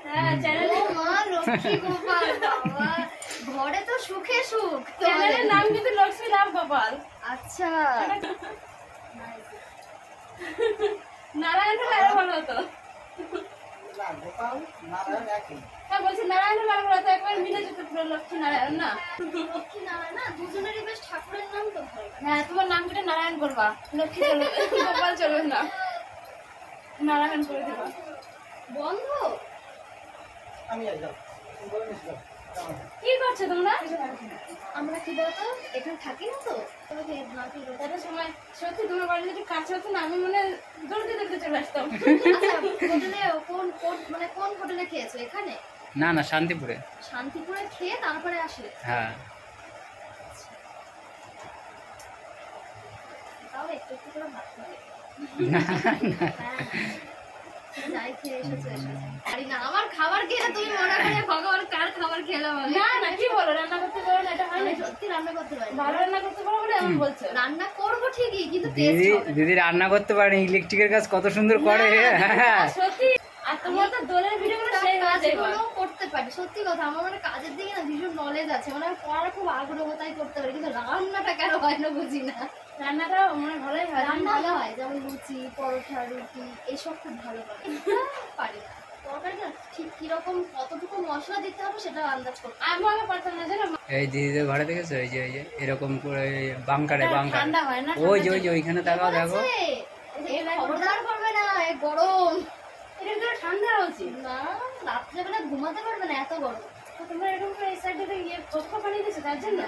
হ্যাঁ চ্যানেলে মা লক্ষ্মী গোপাল বাবা ঘরে তো সুখে সুখ। চ্যানেলের নাম কিন্তু লক্ষ্মী রাম গোপাল। আচ্ছা নারায়ণ হলে আরো ভালো হতো। হ্যাঁ বলছি নারায়ণ হলে আরো ভালো হতো, একবার মিলে যেত পুরো লক্ষ্মী নারায়ণ না। লক্ষ্মী নারায়ণ না দুজনেরই বেশ ঠাকুরের নাম তো ভালো। হ্যাঁ তোমার নাম কেটে নারায়ণ করবা, লক্ষ্মী চলবে, গোপাল চলবে না, নারায়ণ করে দেবা। বন্ধ কি করছো তোমরা? আমরা কি বলতো এখানে থাকি না তো তোমাকে নাকি একটা সময় সত্যি তোমার বাড়ি যদি কাছে হতো না, আমি মনে দৌড়তে দৌড়তে চলে আসতাম। আচ্ছা হোটেলে কোন মানে কোন হোটেলে খেয়েছো? এখানে না না শান্তিপুরে। শান্তিপুরে খেয়ে তারপরে আসলে? হ্যাঁ তাও একটু একটু করে ভাত খাবে। না যাই খেয়ে এসেছো আরে না আমার খাবার খেয়ে তুমি মনে করে ভগবান কার খাবার খেলাম আমি? না না কি বলো, রান্না করতে পারো না এটা হয় না? সত্যি রান্না করতে পারি, ভালো রান্না করতে পারো বলে এমন বলছো? রান্না করবো ঠিকই কিন্তু দিদি দিদি রান্না করতে পারে, ইলেকট্রিকের কাজ কত সুন্দর করে। হ্যাঁ সত্যি। আর তোমার তো দোলের ভিডিওগুলো সেই কাজগুলো করতে পারি, সত্যি কথা। আমার মানে কাজের দিকে না ভীষণ নলেজ আছে, মানে আমি পড়ার খুব আগ্রহ তাই করতে পারি, কিন্তু রান্নাটা কেন হয় না বুঝি না। রান্নাটা মানে ভালোই হয়, রান্না ভালো হয়, যেমন লুচি পরোটা রুটি এইসব খুব ভালো পারি। পারি না তরকারি না ঠিক কিরকম কতটুকু মশলা দিতে হবে সেটা আন্দাজ করতে আমি আগে পারতাম না জানো। এই দিদিদের ঘরে দেখেছো, এই যে এরকম করে বাংকারে বাংকারে, ঠান্ডা হয় না? ওই যে ওইখানে তাকাও দেখো। খবরদার করবে না, গরম এটা তো ঠান্ডা উচিত না, রাত্রেবেলা ঘুমাতে পারবে না এত গরম। তো তোমরা এরকম করে এই সাইডে ইয়ে কক্ষ বানিয়ে দিয়েছো তার জন্য?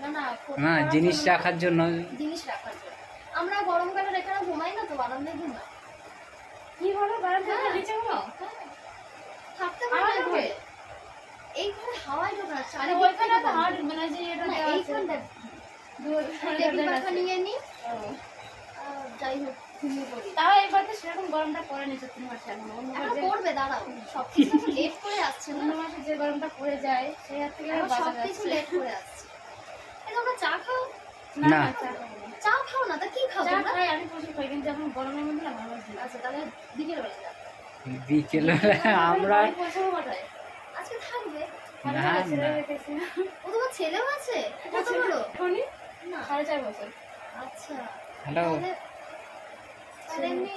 না না না জিনিস রাখার জন্য। জিনিস রাখার জন্য আমরা গরমকালে এখানে ঘুমাই না তো, বারান্দায় ঘুমাই। কি বলো, বারান্দায় নিচে ঘুমাও? থাকতে পারে না ঘরে, এই ঘরে হাওয়াই ঢোকে না। আরে ওইখানে তো হাওয়া ঢুকবে না, যে এটা দেওয়া আছে। এইখানটা টেবিল পাখা নিয়ে নি, যাই হোক ঘুমিয়ে পড়ি। তাও এবার তো সেরকম গরমটা পড়েনি সত্যি মাসে, এখন অন্য এখন মাসে পড়বে, দাঁড়াও সবকিছু লেট করে আসছে না, অন্য মাসে যে গরমটা পড়ে যায় সেই হাত থেকে এখন বাঁচা সবকিছু যাচ্ছে। লেট করে আসছে। এই তোমরা চা খাও? না না। না, চা খাবো না। চা খাও না, তা কি খাও চা তোমরা? খাই, আমি প্রচুর খাই, কিন্তু এখন গরমের মধ্যে না ভালো লাগছে না। আচ্ছা তাহলে বিকেল বেলা যাও। বিকেলে আমরা বাড়ি পৌঁছাবো কটায়? আজকে থাকবে? না ছেলে না রেখেছি না। ও তোমার ছেলেও আছে? কত বড়? এখনই না 4.5 বছর। আচ্ছা হ্যালো, তাহলে তাহলে এমনি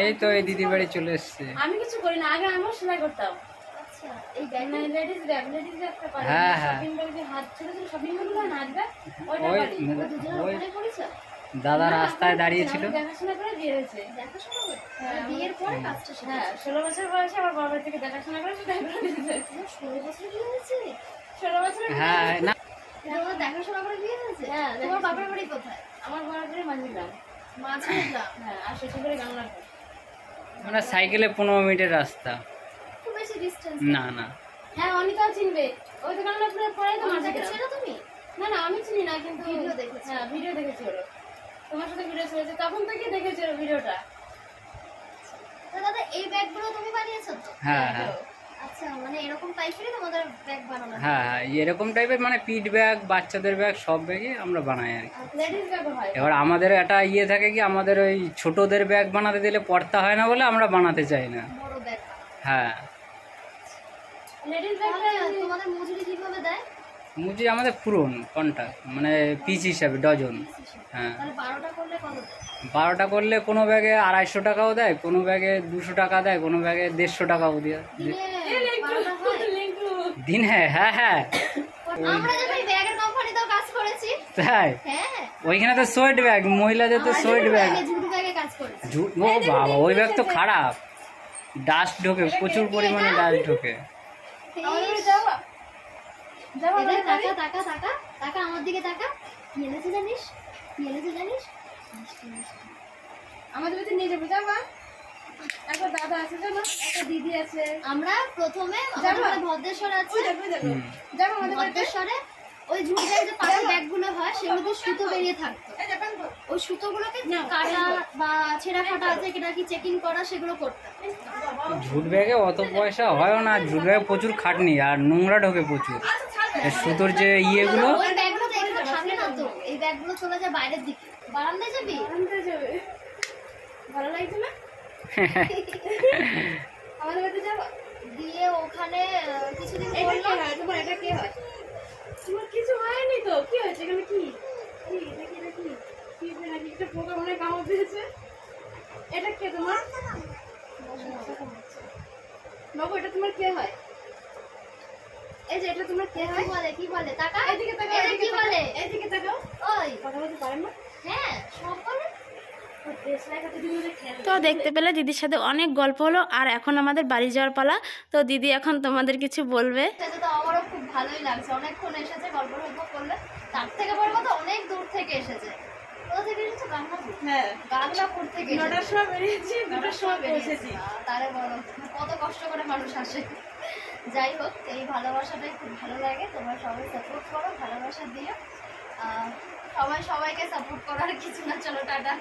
এই তো এই দিদির বাড়ি চলে এসছে। আমি কিছু করি না, আগে আমিও সেলাই করতাম। আচ্ছা এই ব্যাগ লেডিস ব্যাগটা পারি, হ্যাঁ, হ্যাঁ। শপিং ব্যাগ যে হাত ছোট ছোট শপিং ব্যাগগুলো না হাত ব্যাগ, ওইটা ওই পারি। দুজনে ওই ওখানে পড়েছো? দাদা না, রাস্তায় আমি দাঁড়িয়েছিল। দেখাশোনা করে বিয়ে হয়েছে। দেখাশোনা করে? হ্যাঁ, বিয়ের পরে কাজটা হ্যাঁ শিখেছো? 16 বছর বয়সে আমার বাবার থেকে দেখাশোনা করে সেটা করে দিয়েছে। তোমার 16 বছর বিয়ে হয়েছে? 16 বছর হ্যাঁ না তোমার দেখাশোনা করে বিয়ে হয়েছে? হ্যাঁ, তোমার বাপের বাড়ি কোথায়? আমার বাবার বাড়ি মাঝিগ্রাম। মাঝগ্রাম। হ্যাঁ, আর শ্বশুর বাড়ি গাংলাপুর। আমরা সাইকেলে 15 মিনিটের রাস্তা। খুব বেশি ডিস্টেন্স না না হ্যাঁ অনিতাও চিনবে, ওই তো গাংলাপুরের পরে তো মাঝিগ্রাম। ছেড়ে তুমি? না না আমি চিনি না, কিন্তু ভিডিও দেখেছি। হ্যাঁ ভিডিও দেখেছি ওর, তোমার সাথে ভিডিও ছেড়েছে তখন থেকে দেখেছি ওর ভিডিওটা। তা দাদা এই ব্যাগগুলো তুমি বানিয়েছো তো? হ্যাঁ হ্যাঁ আচ্ছা মানে এরকম টাইপেরই তোমাদের ব্যাগ বানানো? হ্যাঁ হ্যাঁ এরকম টাইপের, মানে পিঠ ব্যাগ, বাচ্চাদের ব্যাগ, সব ব্যাগই আমরা বানাই আর কি। লেডিস ব্যাগও হয়। এবার আমাদের একটা ইয়ে থাকে কি, আমাদের ওই ছোটদের ব্যাগ বানাতে দিলে পড়তা হয় না বলে আমরা বানাতে চাই না। বড় ব্যাগ। হ্যাঁ লেডিস ব্যাগটা তোমাদের মজুরি কিভাবে দেয়? মুজি আমাদের পুরন কন্ট্রাক্ট, মানে পিস হিসাবে ডজন। হ্যাঁ তাহলে 12টা করলে কত দেয়? 12টা করলে কোনো ব্যাগে 250 টাকাও দেয়, কোনো ব্যাগে 200 টাকা দেয়, কোনো ব্যাগে 150 টাকাও দেয় দিনে 12টা হয়? লিঙ্কু দিন। হ্যাঁ হ্যাঁ হ্যাঁ আমরা যখন এই ব্যাগের কোম্পানিতেও কাজ করেছি। তাই হ্যাঁ ওইখানে তো সোয়েট ব্যাগ, মহিলাদের তো সোয়েট ব্যাগ। ঝুড়ি ব্যাগে কাজ করেছি। ও বাবা ওই ব্যাগ তো খারাপ, ডাস্ট ঢোকে, প্রচুর পরিমাণে ডাস্ট ঢোকে। আমাদের বাড়ি যাওয়া যাওয়া এদের টাকা টাকা টাকা টাকা আমার দিকে টাকা কি এনেছে জানিস? কি এনেছে জানিস? আমাদের বাড়িতে নিয়ে যাবো, যাবা? একটা দাদা আছে জানো, একটা দিদি আছে। আমরা প্রথমে যাবো? আমাদের ভদ্রেশ্বর আছে, যাবো যাবো আমাদের বাড়িতে। ভদ্রেশ্বরে ওই ঝুড়ি ব্যাগ যে পাশে ব্যাগগুলো হয় সেগুলোতে সুতো বেরিয়ে থাকতো। ওই সুতোগুলোকে কাটা বা ছেঁড়া ফাটা আছে কিনা কি চেকিং করা সেগুলো করতাম। ঝুট ব্যাগে অত পয়সা হয়ও না, ঝুট ব্যাগে প্রচুর খাটনি আর নোংরা ঢোকে প্রচুর। এই সুতোর যে ইয়েগুলো, ওই ব্যাগগুলো তো এখানে থাকে না তো, এই ব্যাগগুলো চলে যায় বাইরের দিকে। বারান্দায় যাবি? আনতে যাবে, ভালো লাগছে না? আমাদের বাড়িতে যাবো। দিয়ে ওখানে কিছুদিন এটা করলো। কে হয় তোমার? এটা কে হয় তোমার? কিছু হয়নি তো, কি হয়েছে এখানে? কি কি এটা কি এটা কি কি নাকি একটা পোকা মনে হয় কামড় দিয়েছে? এটা কে তোমার? বাবু এটা তোমার কে হয়? এই যে এটা তোমার কে হয়? কি বলে টাকা? এদিকে তাকাও, এটা কি বলে? এদিকে তাকাও। ওই কথা বলতে পারেন না? হ্যাঁ সব বলে। তো দেখতে পেলে দিদির সাথে অনেক গল্প হলো, আর এখন আমাদের বাড়ি যাওয়ার পালা। তো দিদি এখন তোমাদের কিছু বলবে। সেটা তো আমারও খুব ভালোই লাগছে, অনেকক্ষণ এসেছে, গল্প করলে। তার থেকে বড় কথা অনেক দূর থেকে এসেছে। কোথা থেকে এসেছে? গাংনাপুর। হ্যাঁ, গাংনাপুর থেকে 9টার সময় বেরিয়েছি, 2টার সময় পৌঁছেছি। তারে বলো কত কষ্ট করে মানুষ আসে। যাই হোক, এই ভালোবাসাটাই খুব ভালো লাগে। তোমরা সবাই সাপোর্ট করো, ভালোবাসা দিও। সবাই সবাইকে সাপোর্ট করার কিছু না। চলো টাটা।